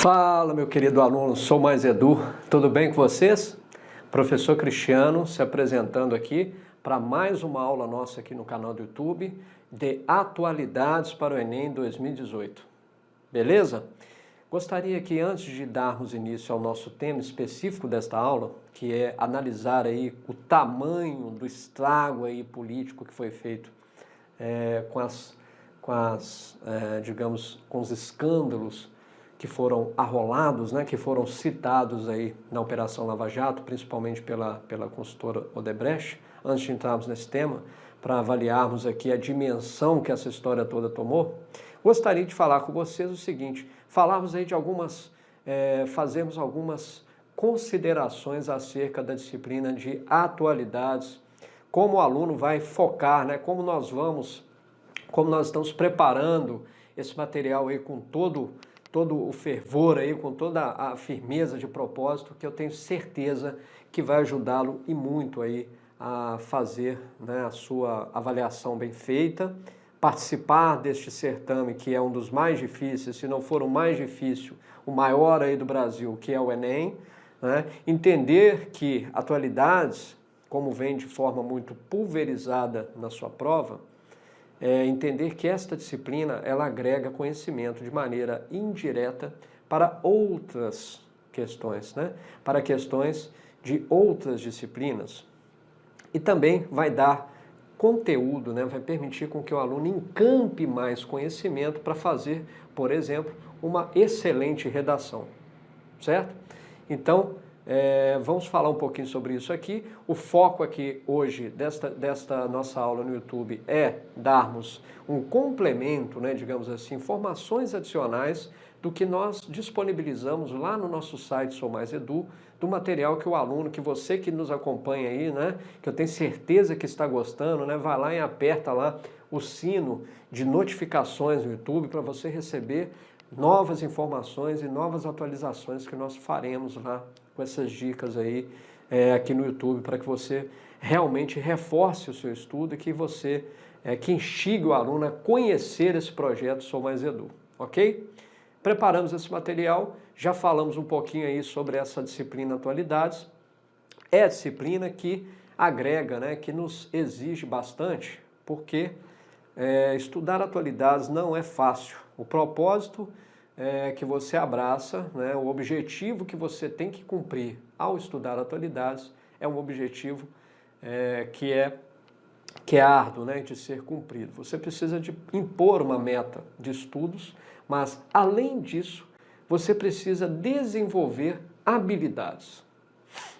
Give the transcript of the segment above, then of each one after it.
Fala, meu querido aluno, sou mais Edu, tudo bem com vocês? Professor Cristiano se apresentando aqui para mais uma aula nossa aqui no canal do YouTube de atualidades para o Enem 2018, beleza? Gostaria que antes de darmos início ao nosso tema específico desta aula, que é analisar aí o tamanho do estrago aí político que foi feito digamos, com os escândalos que foram arrolados, né, que foram citados aí na Operação Lava Jato, principalmente pela consultora Odebrecht, antes de entrarmos nesse tema, para avaliarmos aqui a dimensão que essa história toda tomou, gostaria de falar com vocês o seguinte, falarmos aí de fazermos algumas considerações acerca da disciplina de atualidades, como o aluno vai focar, né, como nós estamos preparando esse material aí com todo o fervor aí, com toda a firmeza de propósito, que eu tenho certeza que vai ajudá-lo e muito aí a fazer, né, a sua avaliação bem feita, participar deste certame que é um dos mais difíceis, se não for o mais difícil, o maior aí do Brasil, que é o Enem, né, entender que atualidades, como vem de forma muito pulverizada na sua prova, entender que esta disciplina ela agrega conhecimento de maneira indireta para outras questões, né? Para questões de outras disciplinas. E também vai dar conteúdo, né? Vai permitir com que o aluno encampe mais conhecimento para fazer, por exemplo, uma excelente redação, certo? Então, vamos falar um pouquinho sobre isso aqui. O foco aqui hoje desta nossa aula no YouTube é darmos um complemento, né, digamos assim, informações adicionais do que nós disponibilizamos lá no nosso site Sou Mais Edu, do material que o aluno, que você que nos acompanha aí, né, que eu tenho certeza que está gostando, né, vai lá e aperta lá o sino de notificações no YouTube para você receber novas informações e novas atualizações que nós faremos lá com essas dicas aí aqui no YouTube para que você realmente reforce o seu estudo e que você que instigue o aluno a conhecer esse projeto Sou Mais Edu, ok? Preparamos esse material, já falamos um pouquinho aí sobre essa disciplina Atualidades. É a disciplina que agrega, né, que nos exige bastante, porque estudar atualidades não é fácil. O propósito que você abraça, né, o objetivo que você tem que cumprir ao estudar atualidades é um objetivo que é árduo, né, de ser cumprido. Você precisa de impor uma meta de estudos, mas além disso, você precisa desenvolver habilidades,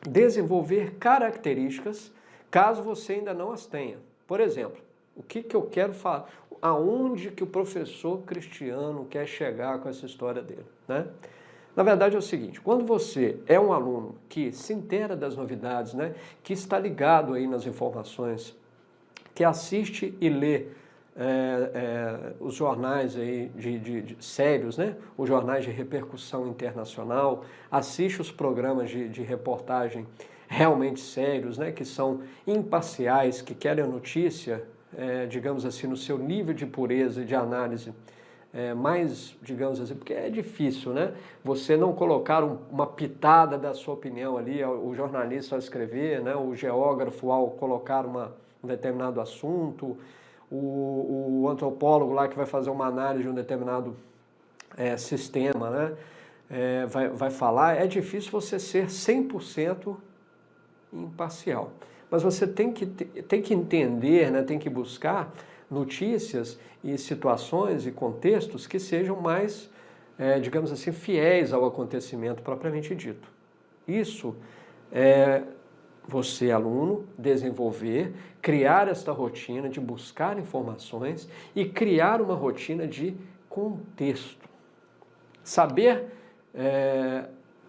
desenvolver características, caso você ainda não as tenha. Por exemplo, o que eu quero falar? Aonde que o professor Cristiano quer chegar com essa história dele, né? Na verdade é o seguinte, quando você é um aluno que se inteira das novidades, né, que está ligado aí nas informações, que assiste e lê os jornais aí de sérios, né, os jornais de repercussão internacional, assiste os programas de reportagem realmente sérios, né, que são imparciais, que querem a notícia, digamos assim, no seu nível de pureza e de análise mais, digamos assim, porque é difícil, né? Você não colocar uma pitada da sua opinião ali, o jornalista ao escrever, né? O geógrafo ao colocar um determinado assunto, o antropólogo lá que vai fazer uma análise de um determinado sistema, né? Vai falar, é difícil você ser 100% imparcial. Mas você tem que entender, né, tem que buscar notícias e situações e contextos que sejam mais, digamos assim, fiéis ao acontecimento propriamente dito. Isso é você, aluno, desenvolver, criar esta rotina de buscar informações e criar uma rotina de contexto. Saber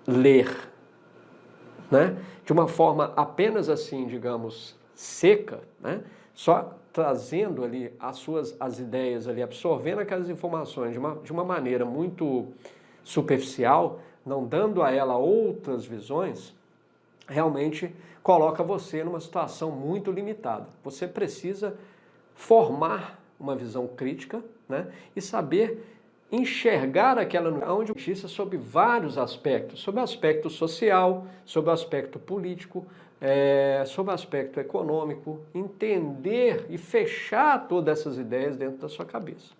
ler, né, de uma forma apenas assim, digamos, seca, né, só trazendo ali as ideias ali, absorvendo aquelas informações de uma maneira muito superficial, não dando a ela outras visões, realmente coloca você numa situação muito limitada. Você precisa formar uma visão crítica, né, e saber enxergar aquela notícia sob vários aspectos, sob o aspecto social, sob o aspecto político, sob o aspecto econômico, entender e fechar todas essas ideias dentro da sua cabeça.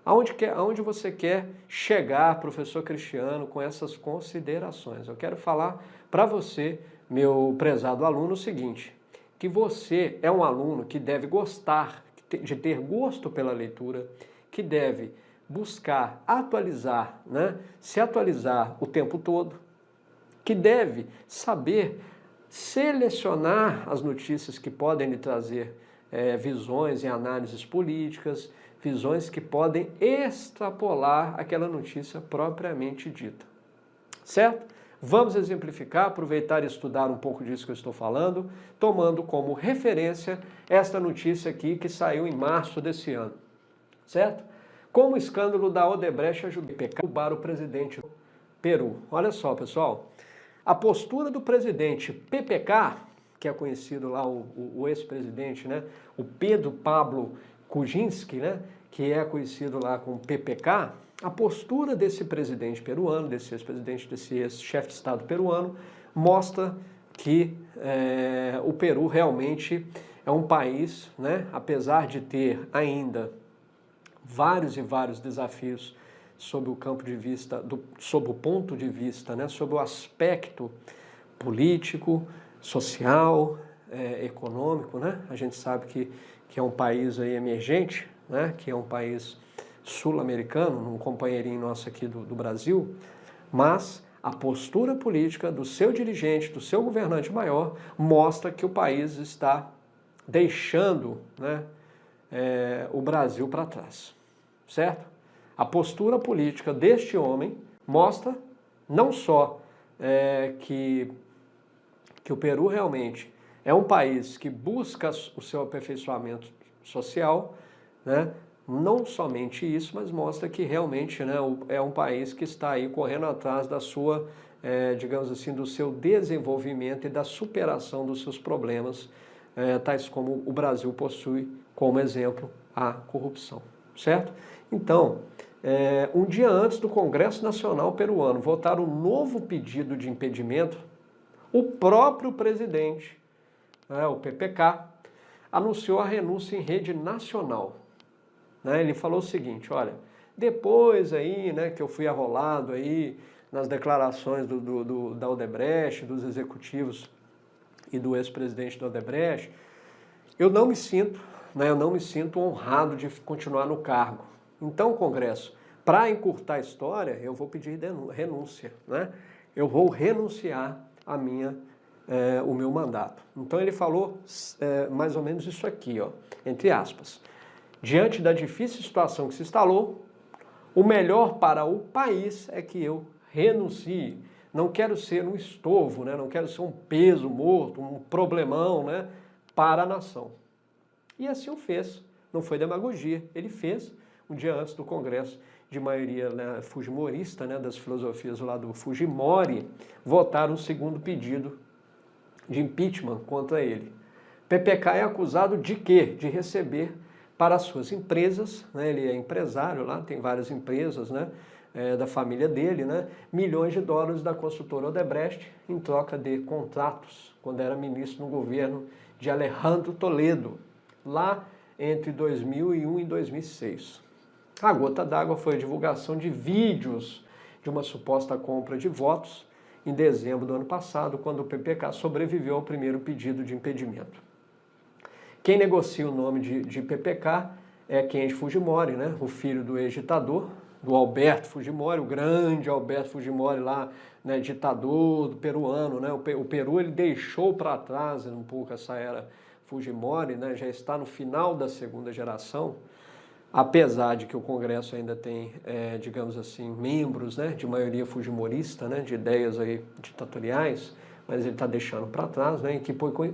Aonde você quer chegar, professor Cristiano, com essas considerações? Eu quero falar para você, meu prezado aluno, o seguinte, que você é um aluno que deve gostar, de ter gosto pela leitura, que deve buscar atualizar, né? Se atualizar o tempo todo, que deve saber selecionar as notícias que podem lhe trazer visões e análises políticas, visões que podem extrapolar aquela notícia propriamente dita. Certo? Vamos exemplificar, aproveitar e estudar um pouco disso que eu estou falando, tomando como referência esta notícia aqui que saiu em março desse ano. Certo? Como o escândalo da Odebrecht ajudou a derrubar o presidente do Peru. Olha só, pessoal, a postura do presidente PPK, que é conhecido lá, o ex-presidente, né, o Pedro Pablo Kuczynski, né, que é conhecido lá como PPK, a postura desse presidente peruano, desse ex-presidente, desse ex-chefe de Estado peruano, mostra que o Peru realmente é um país, né, apesar de ter ainda vários e vários desafios sob o campo de vista, sob o ponto de vista, né, sob o aspecto político, social, econômico, né? A gente sabe que é um país aí emergente, né? Que é um país sul-americano, um companheirinho nosso aqui do Brasil, mas a postura política do seu dirigente, do seu governante maior, mostra que o país está deixando, né, o Brasil para trás, certo? A postura política deste homem mostra não só que o Peru realmente é um país que busca o seu aperfeiçoamento social, né? Não somente isso, mas mostra que realmente, né, é um país que está aí correndo atrás da sua, digamos assim, do seu desenvolvimento e da superação dos seus problemas, tais como o Brasil possui como exemplo a corrupção, certo? Então, um dia antes do Congresso Nacional Peruano votar um novo pedido de impedimento, o próprio presidente, o PPK, anunciou a renúncia em rede nacional. Ele falou o seguinte, olha, depois aí, né, que eu fui arrolado aí nas declarações da Odebrecht, dos executivos e do ex-presidente da Odebrecht, eu não me sinto honrado de continuar no cargo. Então, Congresso, para encurtar a história, eu vou pedir renúncia, né? Eu vou renunciar o meu mandato. Então ele falou mais ou menos isso aqui, ó, entre aspas. Diante da difícil situação que se instalou, o melhor para o país é que eu renuncie. Não quero ser um estorvo, né? Não quero ser um peso morto, um problemão, né, para a nação. E assim o fez. Não foi demagogia. Ele fez um dia antes do Congresso de maioria, né, fujimorista, né, das filosofias lá do Fujimori, votar um segundo pedido de impeachment contra ele. PPK é acusado de quê? De receber para as suas empresas, né, ele é empresário lá, tem várias empresas, né, da família dele, né, milhões de dólares da construtora Odebrecht em troca de contratos, quando era ministro no governo de Alejandro Toledo, lá entre 2001 e 2006. A gota d'água foi a divulgação de vídeos de uma suposta compra de votos em dezembro do ano passado, quando o PPK sobreviveu ao primeiro pedido de impedimento. Quem negocia o nome de PPK é Kenji Fujimori, né? O filho do ex-ditador, do Alberto Fujimori, o grande Alberto Fujimori lá, né, ditador do peruano, né? O Peru ele deixou para trás um pouco essa era Fujimori, né? Já está no final da segunda geração, apesar de que o Congresso ainda tem, digamos assim, membros, né, de maioria fujimorista, né, de ideias aí ditatoriais, mas ele está deixando para trás, né,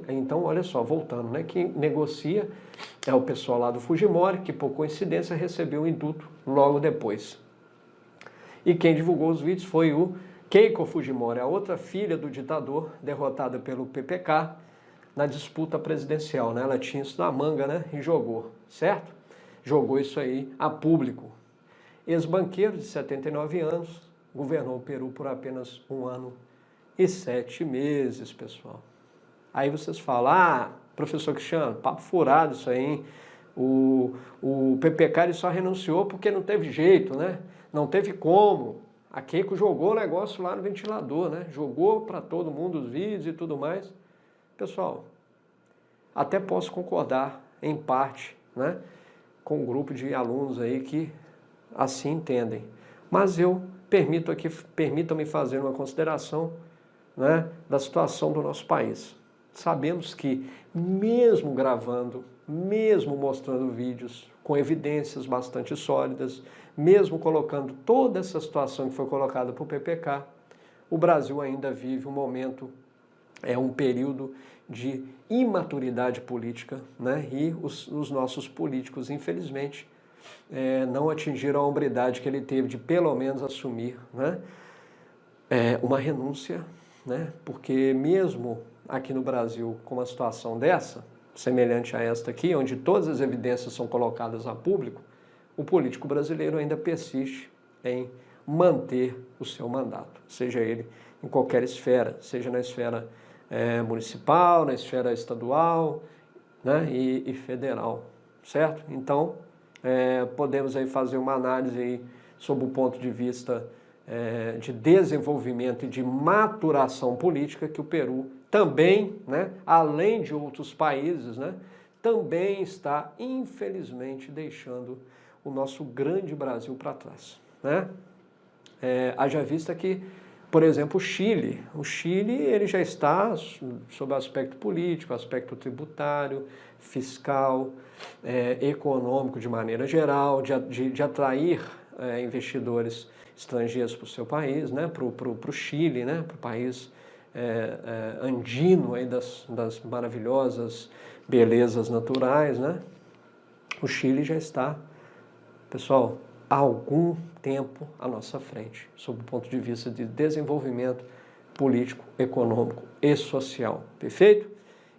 então, olha só, voltando, né, quem negocia é o pessoal lá do Fujimori, que por coincidência recebeu o indulto logo depois. E quem divulgou os vídeos foi o Keiko Fujimori, a outra filha do ditador, derrotada pelo PPK na disputa presidencial, né, ela tinha isso na manga, né, e jogou, certo? Jogou isso aí a público. ex-banqueiro de 79 anos, governou o Peru por apenas 1 ano e 7 meses, pessoal. Aí vocês falam, professor Cristiano, papo furado isso aí, hein? O PPK ele só renunciou porque não teve jeito, né? Não teve como. A Keiko jogou o negócio lá no ventilador, né? Jogou para todo mundo os vídeos e tudo mais. Pessoal, até posso concordar em parte, né, com um grupo de alunos aí que assim entendem. Mas eu permitam-me fazer uma consideração, né, da situação do nosso país. Sabemos que mesmo gravando, mesmo mostrando vídeos com evidências bastante sólidas, mesmo colocando toda essa situação que foi colocada por PPK, o Brasil ainda vive um momento, um período de imaturidade política, né? E os nossos políticos, infelizmente, não atingiram a hombridade que ele teve de pelo menos assumir, né, uma renúncia, né? Porque mesmo aqui no Brasil com uma situação dessa, semelhante a esta aqui, onde todas as evidências são colocadas a público, o político brasileiro ainda persiste em manter o seu mandato, seja ele em qualquer esfera, seja na esfera municipal, na esfera estadual, né, e federal, certo? Então, podemos aí fazer uma análise aí sob o ponto de vista de desenvolvimento e de maturação política que o Peru também, né, além de outros países, né, também está, infelizmente, deixando o nosso grande Brasil para trás, né? Haja vista que, por exemplo, o Chile ele já está sob o aspecto político, aspecto tributário, fiscal, econômico de maneira geral, de atrair investidores estrangeiros para o seu país, né, para o Chile, né, para o país andino aí das maravilhosas belezas naturais, né? O Chile já está, pessoal, há algum tempo à nossa frente, sob o ponto de vista de desenvolvimento político, econômico e social. Perfeito?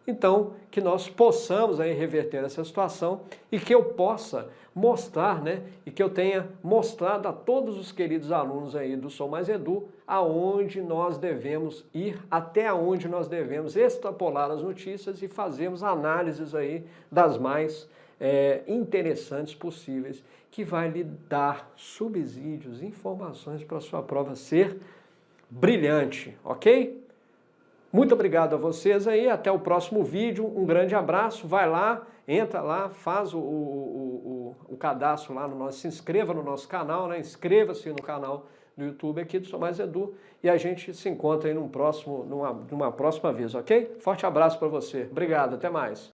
Então, que nós possamos aí reverter essa situação e que eu possa mostrar, né, e que eu tenha mostrado a todos os queridos alunos aí do Sou Mais Edu aonde nós devemos ir, até onde nós devemos extrapolar as notícias e fazermos análises aí das mais interessantes possíveis, que vai lhe dar subsídios, informações para a sua prova ser brilhante, ok? Muito obrigado a vocês aí, até o próximo vídeo, um grande abraço, vai lá, entra lá, faz o cadastro lá no nosso, se inscreva no nosso canal, né? Inscreva-se no canal do YouTube aqui do Sou Mais Edu e a gente se encontra aí numa próxima vez, ok? Forte abraço para você, obrigado, até mais.